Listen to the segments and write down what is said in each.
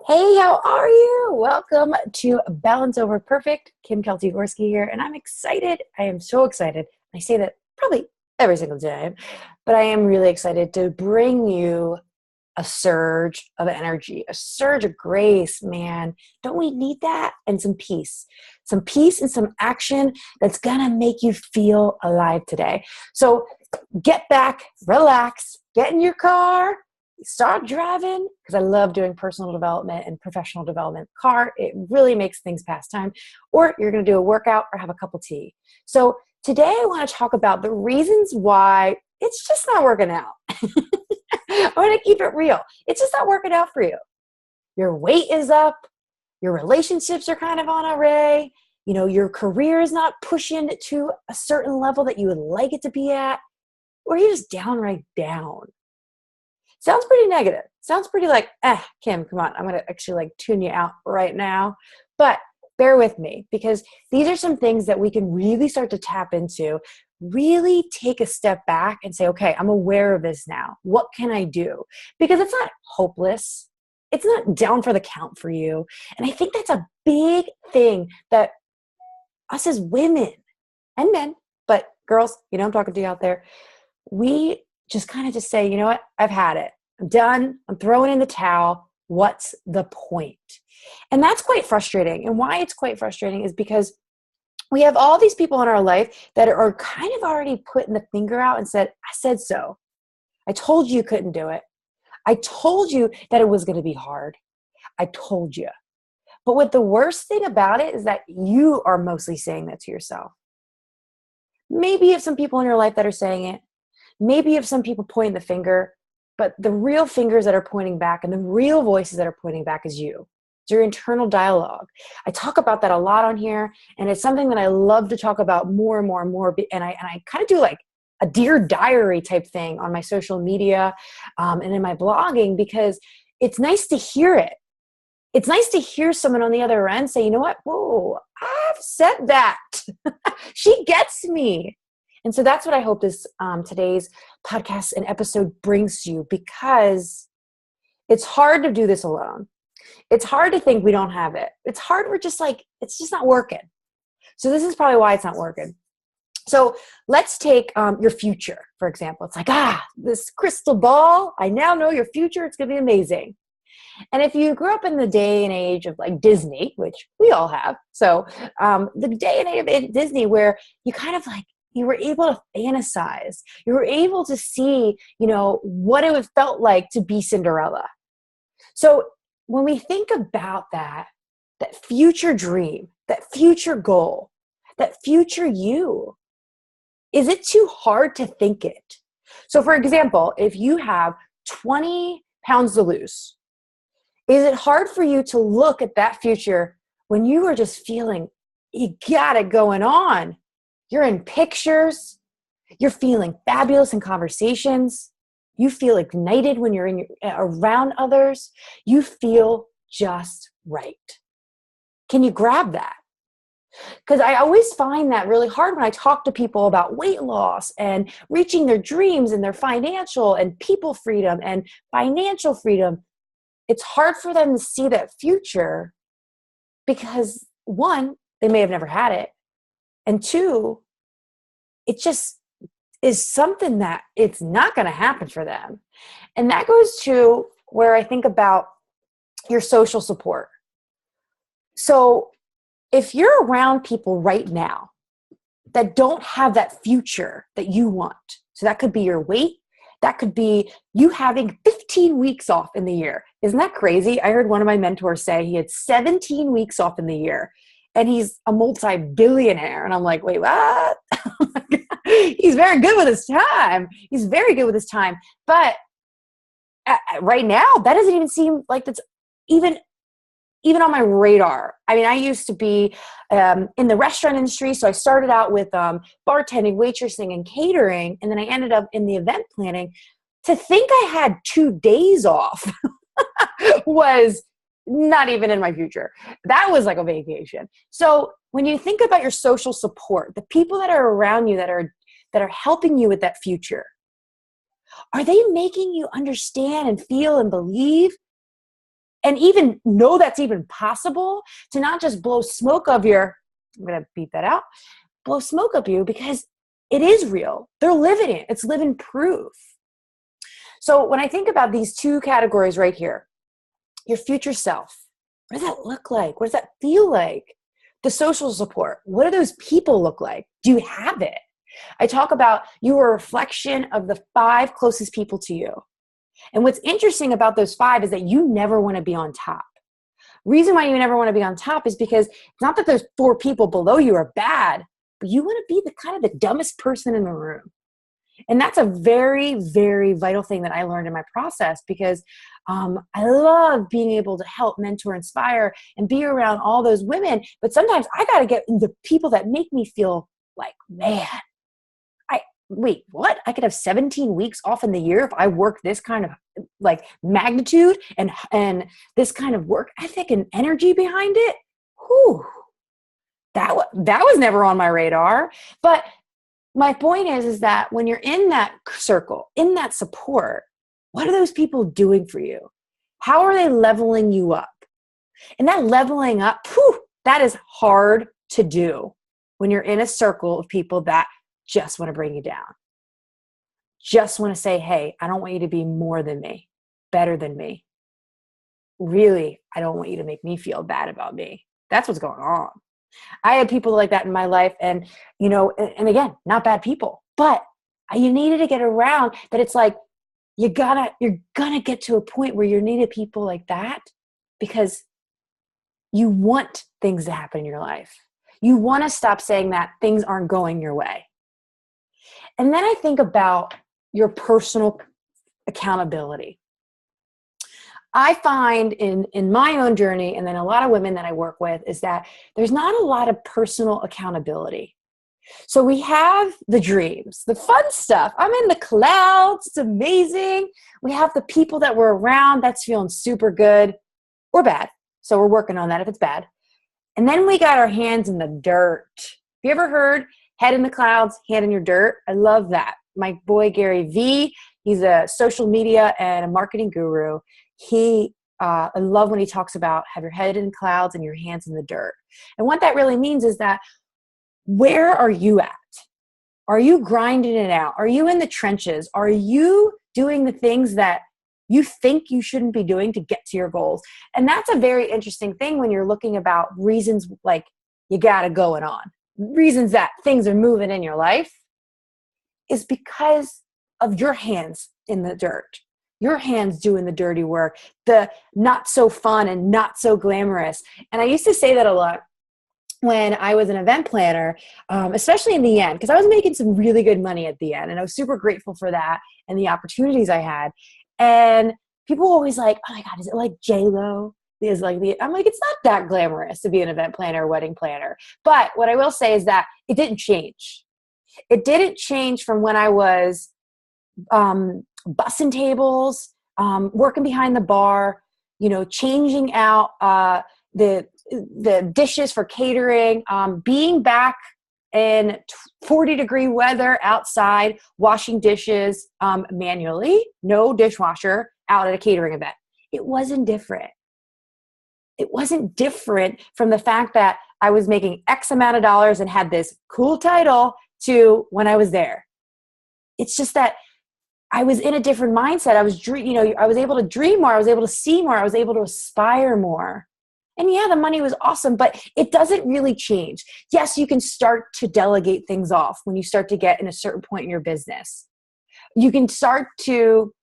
Hey, how are you? Welcome to Balance Over Perfect. Kim Kelty Gorski here, and I'm excited. I am so excited. I say that probably every single time, but I am really excited to bring you a surge of energy, a surge of grace, man. Don't we need that? And some peace. Some peace and some action that's gonna make you feel alive today. So get back, relax, get in your car, start driving, because I love doing personal development and professional development. Car, it really makes things pass time. Or you're gonna do a workout or have a cup of tea. So today I want to talk about the reasons why it's just not working out. I'm going to keep it real. It's just not working out for you. Your weight is up. Your relationships are kind of on array. Your career is not pushing to a certain level that you would like it to be at. Or you're just downright down. Sounds pretty negative. Sounds pretty like, Kim, come on. I'm going to actually tune you out right now. But bear with me, because these are some things that we can really start to tap into. Really take a step back and say, okay, I'm aware of this now. What can I do? Because it's not hopeless. It's not down for the count for you. And I think that's a big thing that us as women and men, but girls, I'm talking to you out there, we just kind of just say, you know what? I've had it. I'm done. I'm throwing in the towel. What's the point? And that's quite frustrating. And why it's quite frustrating is because we have all these people in our life that are kind of already putting the finger out and said, I said so. I told you couldn't do it. I told you that it was going to be hard. I told you. But what the worst thing about it is that you are mostly saying that to yourself. Maybe you have some people in your life that are saying it. Maybe you have some people pointing the finger, but the real fingers that are pointing back and the real voices that are pointing back is you. It's your internal dialogue. I talk about that a lot on here, and it's something that I love to talk about more and more and more. And I kind of do like a Dear Diary type thing on my social media and in my blogging, because it's nice to hear it. It's nice to hear someone on the other end say, you know what? Whoa, I've said that. She gets me. And so that's what I hope this today's podcast and episode brings you, because it's hard to do this alone. It's hard to think we don't have it. It's hard. We're just like, it's just not working. So this is probably why it's not working. So let's take your future, for example. It's like, this crystal ball. I now know your future. It's going to be amazing. And if you grew up in the day and age of like Disney, which we all have. So the day and age of Disney where you kind of like, you were able to fantasize. You were able to see, what it felt like to be Cinderella. So when we think about that future dream, that future goal, that future you, is it too hard to think it? So for example, if you have 20 pounds to lose, is it hard for you to look at that future when you are just feeling you got it going on? You're in pictures, you're feeling fabulous in conversations, you feel ignited when you're around others. You feel just right. Can you grab that? Because I always find that really hard when I talk to people about weight loss and reaching their dreams and their financial and people freedom and financial freedom. It's hard for them to see that future because, one, they may have never had it. And two, it just is something that it's not going to happen for them. And that goes to where I think about your social support. So if you're around people right now that don't have that future that you want, so that could be your weight, that could be you having 15 weeks off in the year. Isn't that crazy? I heard one of my mentors say he had 17 weeks off in the year and he's a multi-billionaire. And I'm like, wait, what? He's very good with his time. He's very good with his time. But right now, that doesn't even seem like that's even on my radar. I mean, I used to be in the restaurant industry. So I started out with bartending, waitressing, and catering. And then I ended up in the event planning. To think I had 2 days off was not even in my future. That was like a vacation. So when you think about your social support, the people that are around you that are helping you with that future, are they making you understand and feel and believe and even know that's even possible, to not just blow smoke of your, I'm going to beat that out, blow smoke up you, because it is real. They're living it. It's living proof. So when I think about these two categories right here, your future self, what does that look like? What does that feel like? The social support, what do those people look like? Do you have it? I talk about you are a reflection of the 5 closest people to you. And what's interesting about those 5 is that you never want to be on top. Reason why you never want to be on top is because it's not that those 4 people below you are bad, but you want to be the kind of the dumbest person in the room. And that's a very, very vital thing that I learned in my process, because I love being able to help, mentor, inspire, and be around all those women. But sometimes I got to get the people that make me feel like, man, wait, what? I could have 17 weeks off in the year if I work this kind of like magnitude and this kind of work ethic and energy behind it. Whew, that was never on my radar. But my point is that when you're in that circle, in that support, what are those people doing for you? How are they leveling you up? And that leveling up, that is hard to do when you're in a circle of people that just want to bring you down. Just want to say, hey, I don't want you to be more than me, better than me. Really, I don't want you to make me feel bad about me. That's what's going on. I had people like that in my life, and and again, not bad people, but you needed to get around that. It's like you're gonna get to a point where you needed people like that, because you want things to happen in your life. You want to stop saying that things aren't going your way. And then I think about your personal accountability. I find in my own journey, and then a lot of women that I work with, is that there's not a lot of personal accountability. So we have the dreams, the fun stuff. I'm in the clouds. It's amazing. We have the people that we're around. That's feeling super good or bad. So we're working on that if it's bad. And then we got our hands in the dirt. Have you ever heard head in the clouds, hand in your dirt? I love that. My boy, Gary Vee, he's a social media and a marketing guru. I love when he talks about have your head in the clouds and your hands in the dirt. And what that really means is that, where are you at? Are you grinding it out? Are you in the trenches? Are you doing the things that you think you shouldn't be doing to get to your goals? And that's a very interesting thing when you're looking about reasons like you got it going on. Reasons that things are moving in your life is because of your hands in the dirt. Your hands doing the dirty work, the not so fun and not so glamorous. And I used to say that a lot when I was an event planner, especially in the end, because I was making some really good money at the end, and I was super grateful for that and the opportunities I had. And people were always like, oh my God, is it like J-Lo? I'm like, it's not that glamorous to be an event planner or wedding planner. But what I will say is that it didn't change. It didn't change from when I was bussing tables, working behind the bar, changing out the dishes for catering, being back in 40-degree weather outside, washing dishes manually, no dishwasher, out at a catering event. It wasn't different. It wasn't different from the fact that I was making X amount of dollars and had this cool title to when I was there. It's just that I was in a different mindset. I was able to dream more. I was able to see more. I was able to aspire more. And yeah, the money was awesome, but it doesn't really change. Yes, you can start to delegate things off when you start to get in a certain point in your business. You can start to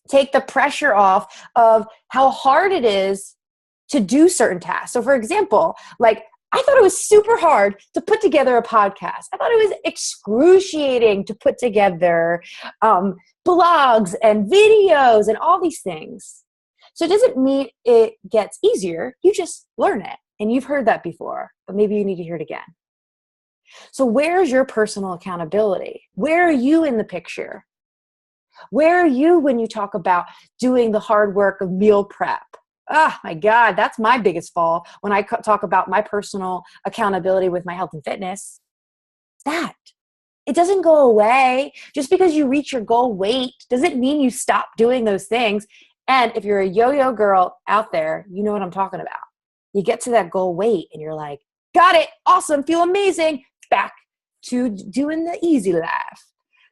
take the pressure off of how hard it is to do certain tasks. So for example, like I thought it was super hard to put together a podcast. I thought it was excruciating to put together blogs and videos and all these things. So it doesn't mean it gets easier. You just learn it. And you've heard that before, but maybe you need to hear it again. So where's your personal accountability? Where are you in the picture? Where are you when you talk about doing the hard work of meal prep? Oh my God, that's my biggest fall when I talk about my personal accountability with my health and fitness. That. It doesn't go away. Just because you reach your goal weight doesn't mean you stop doing those things. And if you're a yo-yo girl out there, you know what I'm talking about. You get to that goal weight and you're like, got it, awesome, feel amazing. Back to doing the easy life.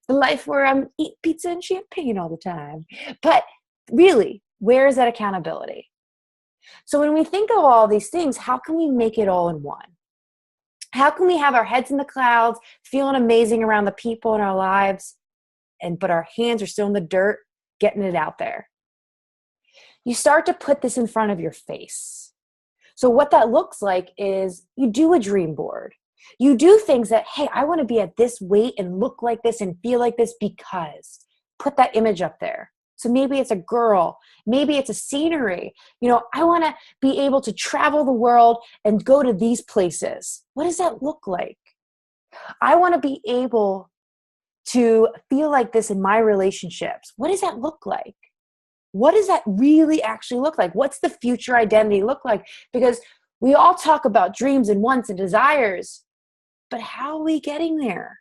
The life where I'm eating pizza and champagne all the time. But really, where is that accountability? So when we think of all these things, how can we make it all in one? How can we have our heads in the clouds, feeling amazing around the people in our lives, but our hands are still in the dirt, getting it out there? You start to put this in front of your face. So what that looks like is you do a dream board. You do things that, hey, I want to be at this weight and look like this and feel like this because. Put that image up there. So maybe it's a girl, maybe it's a scenery. I want to be able to travel the world and go to these places. What does that look like? I want to be able to feel like this in my relationships. What does that look like? What does that really actually look like? What's the future identity look like? Because we all talk about dreams and wants and desires, but how are we getting there?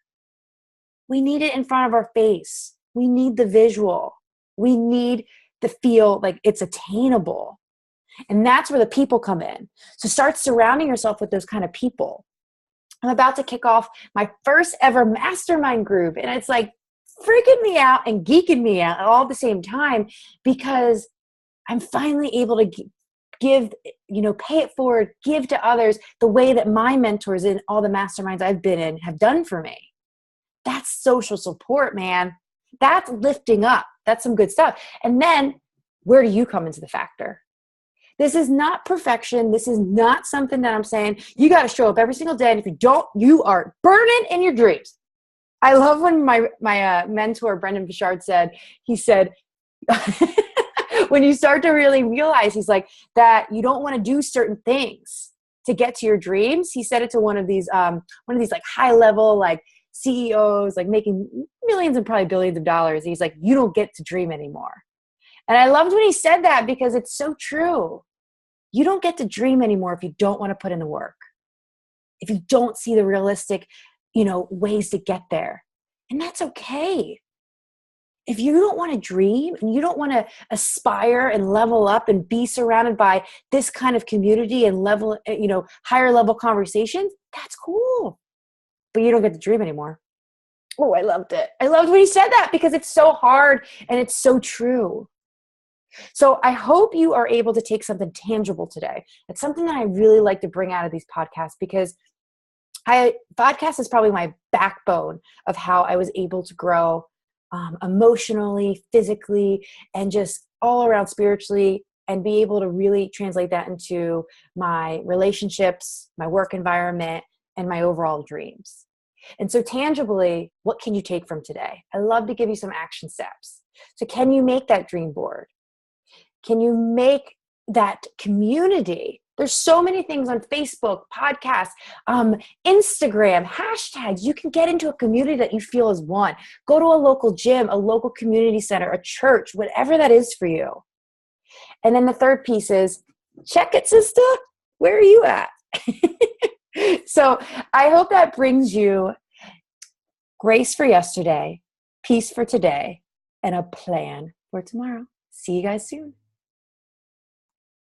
We need it in front of our face. We need the visual. We need to feel like it's attainable. And that's where the people come in. So start surrounding yourself with those kind of people. I'm about to kick off my first ever mastermind group. And it's like freaking me out and geeking me out all at the same time because I'm finally able to give, pay it forward, give to others the way that my mentors in all the masterminds I've been in have done for me. That's social support, man. That's lifting up. That's some good stuff. And then where do you come into the factor? This is not perfection. This is not something that I'm saying you got to show up every single day. And if you don't, you are burning in your dreams. I love when my mentor, Brendan Bouchard, he said, when you start to really realize, he's like, that you don't want to do certain things to get to your dreams. He said it to one of these like high level, like CEOs, like making millions and probably billions of dollars. He's like, you don't get to dream anymore. And I loved when he said that because it's so true. You don't get to dream anymore if you don't want to put in the work. If you don't see the realistic, ways to get there. And that's okay. If you don't want to dream and you don't want to aspire and level up and be surrounded by this kind of community and level, higher level conversations, that's cool. But you don't get to dream anymore. Oh, I loved it. I loved when he said that because it's so hard and it's so true. So I hope you are able to take something tangible today. It's something that I really like to bring out of these podcasts because podcast is probably my backbone of how I was able to grow emotionally, physically, and just all around spiritually, and be able to really translate that into my relationships, my work environment, and my overall dreams. And so tangibly, what can you take from today? I love to give you some action steps. So can you make that dream board? Can you make that community? There's so many things on Facebook, podcasts, Instagram, hashtags. You can get into a community that you feel is one. Go to a local gym, a local community center, a church, whatever that is for you. And then the third piece is, check it, sister. Where are you at? So I hope that brings you grace for yesterday, peace for today, and a plan for tomorrow. See you guys soon.